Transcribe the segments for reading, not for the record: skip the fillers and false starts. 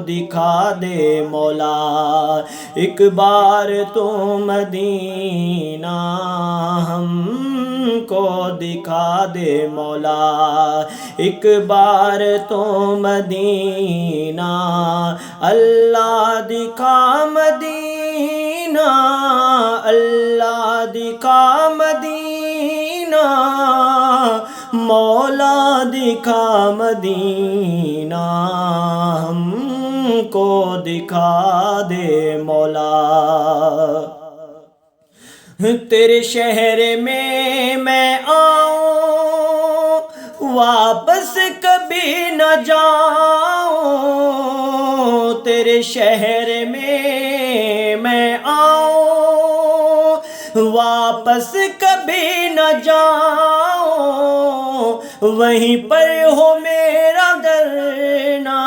دکھا دے مولا، ایک بار تو مدینہ ہم کو دکھا دے مولا، ایک بار تو مدینہ اللہ دکھا مدینہ، اللہ دکھا مدینہ، مولا دکھا مدینہ ہم کو دکھا دے مولا۔ تیرے شہر میں آؤں واپس کبھی نہ جاؤں، تیرے شہر میں آؤں واپس کبھی نہ جاؤں، وہیں پر ہو میرا درنا،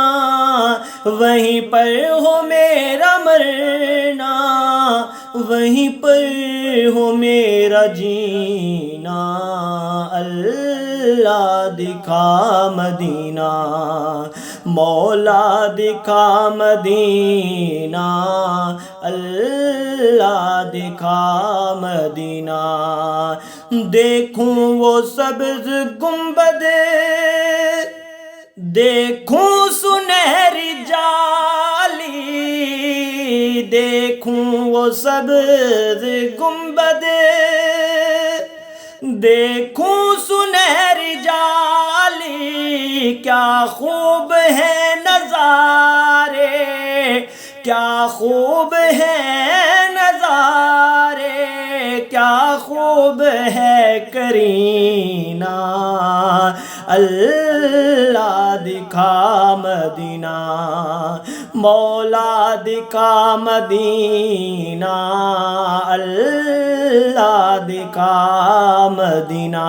وہیں پر ہو میرا مرنا، وہیں پر ہو میرا جینا، اللہ دکھا مدینہ، مولا دکھا مدینہ، اللہ دکھا مدینہ۔ دیکھوں وہ سبز گنبد، دیکھوں سنہری جالی، دیکھوں وہ سبز گنبد، دیکھوں سنہری جالی، کیا خوب ہے نظارے، کیا خوب ہے نظارے، کیا خوب ہے کرینہ، اللہ دکھا مدینہ، مولا دکھا مدینہ، اللہ دکھا مدینہ۔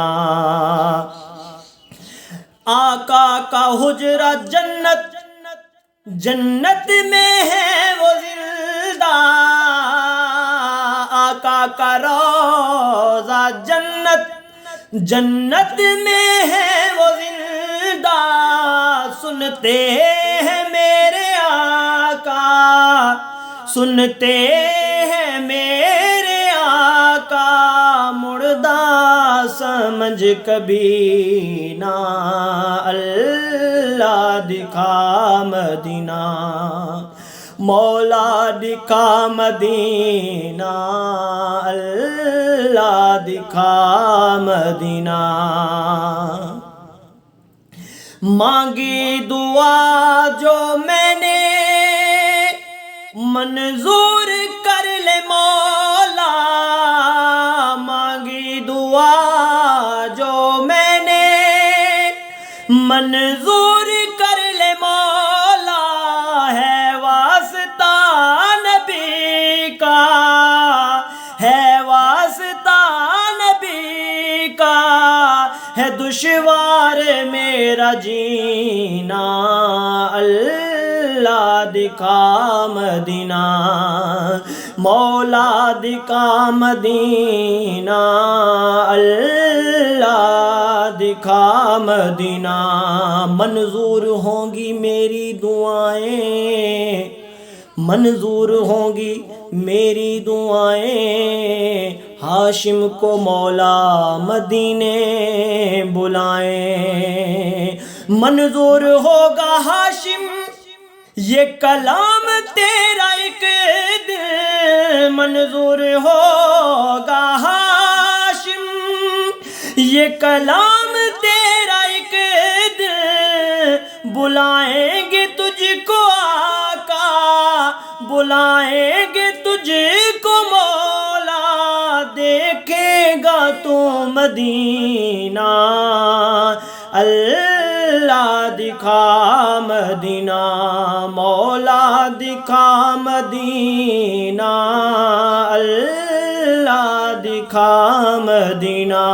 آقا کا حجرہ جنت، جنت میں ہے وہ زندہ، آقا کا روضہ جنت، جنت میں ہے وہ زندہ، سنتے ہیں میرے آقا، سنتے ہیں میرے آقا، مردہ سمجھ کبھی نہ، اللہ دکھا مدینہ، مولا دکھا مدینہ، اللہ دکھا مدینہ۔ مانگی دعا جو میں نے منظور کر لے مولا، مانگی دعا جو میں نے منظور کر لے مولا، ہے واسطہ نبی کا، ہے واسطہ نبی کا، ہے دشوار میرا جینا، اللہ دکھا مدینہ، مولا دکھا مدینہ، اللہ دکھا مدینہ۔ منظور ہوں گی میری دعائیں، منظور ہوں گی میری دعائیں، ہاشم کو مولا مدینے بلائیں، منظور ہوگا ہاشم یہ کلام تیرا ایک دن، منظور ہوگا ہاشم یہ کلام تیرا ایک دن، بلائیں گے تجھ کو آقا، بلائیں گے تجھ کو مولا، دیکھے گا تو مدینہ، اللہ دکھا مدینہ، مولا دکھا مدینہ، اللہ دکھا مدینہ۔